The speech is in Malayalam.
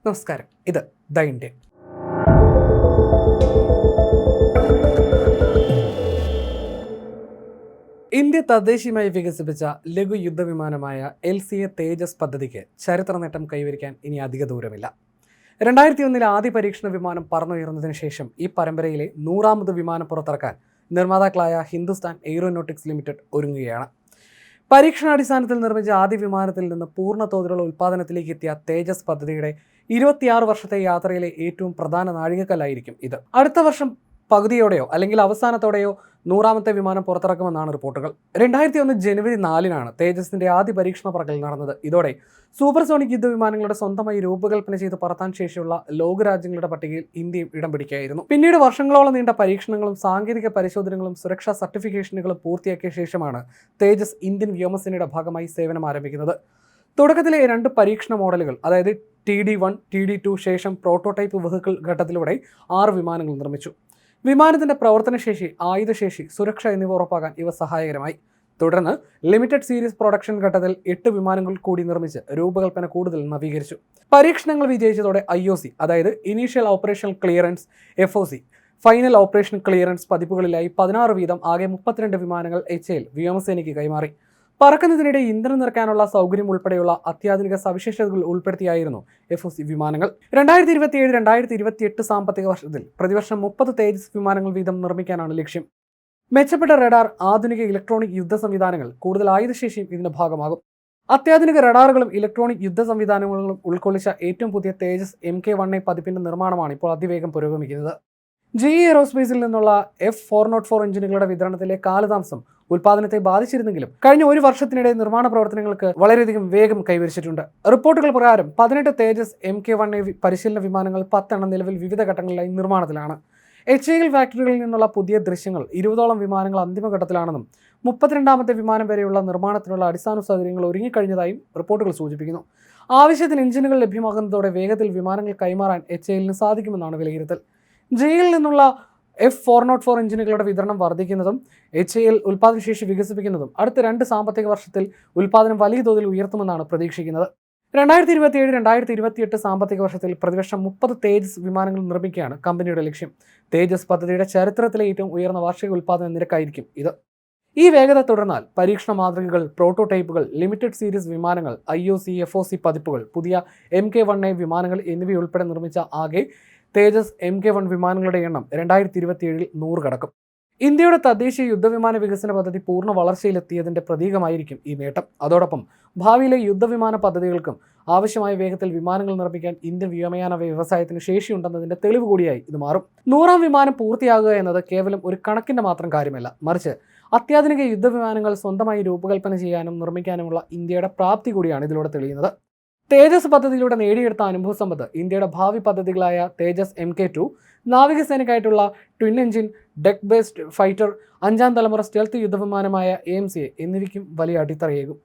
നമസ്കാരം, ഇത് ദ ഇന്ത്യൻ. ഇന്ത്യ തദ്ദേശീയമായി വികസിപ്പിച്ച ലഘു യുദ്ധവിമാനമായ LCA തേജസ് പദ്ധതിക്ക് ചരിത്ര നേട്ടം കൈവരിക്കാൻ ഇനി അധിക ദൂരമില്ല. 2001 ആദ്യ പരീക്ഷണ വിമാനം പറന്നുയർന്നതിന് ശേഷം ഈ പരമ്പരയിലെ 100ാമത് വിമാനം പുറത്തിറക്കാൻ നിർമ്മാതാക്കളായ ഹിന്ദുസ്ഥാൻ എയ്റോനോട്ടിക്സ് ലിമിറ്റഡ് ഒരുങ്ങുകയാണ്. പരീക്ഷണാടിസ്ഥാനത്തിൽ നിർമ്മിച്ച ആദ്യ വിമാനത്തിൽ നിന്ന് പൂർണ്ണ തോതിലുള്ള ഉൽപ്പാദനത്തിലേക്ക് എത്തിയ തേജസ് പദ്ധതിയുടെ 26 വർഷത്തെ യാത്രയിലെ ഏറ്റവും പ്രധാന നാഴികക്കല്ലായിരിക്കും ഇത്. അടുത്ത വർഷം പകുതിയോടെയോ അല്ലെങ്കിൽ അവസാനത്തോടെയോ 100ാമത്തെ വിമാനം പുറത്തിറക്കുമെന്നാണ് റിപ്പോർട്ടുകൾ. 2001 ജനുവരി 4-നാണ് തേജസിന്റെ ആദ്യ പരീക്ഷണ പറക്കൽ നടന്നത്. ഇതോടെ സൂപ്പർസോണിക് യുദ്ധവിമാനങ്ങളുടെ സ്വന്തമായി രൂപകൽപ്പന ചെയ്ത് പറത്താൻ ശേഷിയുള്ള ലോകരാജ്യങ്ങളുടെ പട്ടികയിൽ ഇന്ത്യയും ഇടം പിടിക്കുകയായിരുന്നു. പിന്നീട് വർഷങ്ങളോളം നീണ്ട പരീക്ഷണങ്ങളും സാങ്കേതിക പരിശോധനകളും സുരക്ഷാ സർട്ടിഫിക്കേഷനുകളും പൂർത്തിയാക്കിയ ശേഷമാണ് തേജസ് ഇന്ത്യൻ വ്യോമസേനയുടെ ഭാഗമായി സേവനം ആരംഭിക്കുന്നത്. തുടക്കത്തിലെ 2 പരീക്ഷണ മോഡലുകൾ, അതായത് TD1, TD2 ശേഷം പ്രോട്ടോടൈപ്പ് വെഹിക്കിൾ ഘട്ടത്തിലൂടെ 6 വിമാനങ്ങൾ നിർമ്മിച്ചു. വിമാനത്തിന്റെ പ്രവർത്തനശേഷി, ആയുധശേഷി, സുരക്ഷ എന്നിവ ഉറപ്പാക്കാൻ ഇവ സഹായകരമായി. തുടർന്ന് ലിമിറ്റഡ് സീരീസ് പ്രൊഡക്ഷൻ ഘട്ടത്തിൽ 8 വിമാനങ്ങൾ കൂടി നിർമ്മിച്ച് രൂപകൽപ്പന കൂടുതൽ നവീകരിച്ചു. പരീക്ഷണങ്ങൾ വിജയിച്ചതോടെ IOC, അതായത് initial operational clearance, FOC, final operation clearance പതിപ്പുകളിലായി 16 വീതം ആകെ 32 വിമാനങ്ങൾ HAL വ്യോമസേനയ്ക്ക് കൈമാറി. പറക്കുന്നതിനിടെ ഇന്ധനം നിറയ്ക്കാനുള്ള സൗകര്യം ഉൾപ്പെടെയുള്ള അത്യാധുനിക സവിശേഷതകൾ ഉൾപ്പെടുത്തിയായിരുന്നു FOC വിമാനങ്ങൾ. 2027-2028 സാമ്പത്തിക വർഷത്തിൽ പ്രതിവർഷം 30 തേജസ് വിമാനങ്ങൾ വീതം നിർമ്മിക്കാനാണ് ലക്ഷ്യം. മെച്ചപ്പെട്ട റഡാർ, ആധുനിക ഇലക്ട്രോണിക് യുദ്ധ സംവിധാനങ്ങൾ, കൂടുതൽ ആയുധശേഷിയും ഇതിന്റെ ഭാഗമാകും. അത്യാധുനിക റഡാറുകളും ഇലക്ട്രോണിക് യുദ്ധ സംവിധാനങ്ങളും ഉൾക്കൊള്ളിച്ച ഏറ്റവും പുതിയ തേജസ് MK1A പതിപ്പിന്റെ നിർമ്മാണമാണ് ഇപ്പോൾ അതിവേഗം പുരോഗമിക്കുന്നത്. GE എയ്റോസ്പേസിൽ നിന്നുള്ള F404 എഞ്ചിനുകളുടെ വിതരണത്തിലെ കാലതാമസം ഉൽപ്പാദനത്തെ ബാധിച്ചിരുന്നെങ്കിലും കഴിഞ്ഞ 1 വർഷത്തിനിടെ നിർമ്മാണ പ്രവർത്തനങ്ങൾക്ക് വളരെയധികം വേഗം കൈവരിച്ചിട്ടുണ്ട്. റിപ്പോർട്ടുകൾ പ്രകാരം 18 തേജസ് MK1A പരിശീലന വിമാനങ്ങൾ 10 എണ്ണം നിലവിൽ വിവിധ ഘട്ടങ്ങളിലായി നിർമ്മാണത്തിലാണ്. HAL ഫാക്ടറികളിൽ നിന്നുള്ള പുതിയ ദൃശ്യങ്ങൾ 20ഓളം വിമാനങ്ങൾ അന്തിമഘട്ടത്തിലാണെന്നും 32ാമത്തെ വിമാനം വരെയുള്ള നിർമ്മാണത്തിനുള്ള അടിസ്ഥാന സൗകര്യങ്ങൾ ഒരുങ്ങിക്കഴിഞ്ഞതായും റിപ്പോർട്ടുകൾ സൂചിപ്പിക്കുന്നു. ആവശ്യത്തിന് എഞ്ചിനുകൾ ലഭ്യമാകുന്നതോടെ വേഗത്തിൽ വിമാനങ്ങൾ കൈമാറാൻ HALന് സാധിക്കുമെന്നാണ് വിലയിരുത്തൽ. GEയിൽ നിന്നുള്ള F404 എഞ്ചിനുകളുടെ വിതരണം വർദ്ധിക്കുന്നതും HAL ഉൽപ്പാദനശേഷി വികസിപ്പിക്കുന്നതും അടുത്ത 2 സാമ്പത്തിക വർഷത്തിൽ ഉൽപ്പാദനം വലിയ തോതിൽ ഉയർത്തുമെന്നാണ് പ്രതീക്ഷിക്കുന്നത്. 2027-2028 സാമ്പത്തിക വർഷത്തിൽ പ്രതിവർഷം 30 തേജസ് വിമാനങ്ങൾ നിർമ്മിക്കുകയാണ് കമ്പനിയുടെ ലക്ഷ്യം. തേജസ് പദ്ധതിയുടെ ചരിത്രത്തിലെ ഏറ്റവും ഉയർന്ന വാർഷിക ഉൽപ്പാദന നിരക്കായിരിക്കും ഇത്. ഈ വേഗത തുടർന്നാൽ പരീക്ഷണ മാതൃകകൾ, പ്രോട്ടോടൈപ്പുകൾ, ലിമിറ്റഡ് സീരീസ് വിമാനങ്ങൾ, IOC, FOC പതിപ്പുകൾ, പുതിയ MK1A വിമാനങ്ങൾ എന്നിവയുൾപ്പെടെ നിർമ്മിച്ച ആകെ തേജസ് MK1 വിമാനങ്ങളുടെ എണ്ണം 2027-ൽ 100 കടക്കും. ഇന്ത്യയുടെ തദ്ദേശീയ യുദ്ധവിമാന വികസന പദ്ധതി പൂർണ്ണ വളർച്ചയിലെത്തിയതിന്റെ പ്രതീകമായിരിക്കും ഈ നേട്ടം. അതോടൊപ്പം ഭാവിയിലെ യുദ്ധവിമാന പദ്ധതികൾക്കും ആവശ്യമായ വേഗത്തിൽ വിമാനങ്ങൾ നിർമ്മിക്കാൻ ഇന്ത്യൻ വ്യോമയാന വ്യവസായത്തിന് ശേഷിയുണ്ടെന്നതിന്റെ തെളിവ് കൂടിയായി ഇത് മാറും. 100ാം വിമാനം പൂർത്തിയാകുക എന്നത് കേവലം ഒരു കണക്കിന്റെ മാത്രം കാര്യമല്ല, മറിച്ച് അത്യാധുനിക യുദ്ധവിമാനങ്ങൾ സ്വന്തമായി രൂപകൽപ്പന ചെയ്യാനും നിർമ്മിക്കാനുമുള്ള ഇന്ത്യയുടെ പ്രാപ്തി കൂടിയാണ് ഇതിലൂടെ തെളിയുന്നത്. തേജസ് പദ്ധതിയിലൂടെ നേടിയെടുത്ത അനുഭവ സമ്പത്ത് ഇന്ത്യയുടെ ഭാവി പദ്ധതികളായ തേജസ് MK2, നാവികസേനയ്ക്കായിട്ടുള്ള twin engine deck based fighter, 5ാം തലമുറ സ്റ്റെൽത്ത് യുദ്ധവിമാനമായ AMCA എന്നിവയ്ക്കും വലിയ അടിത്തറയേകും.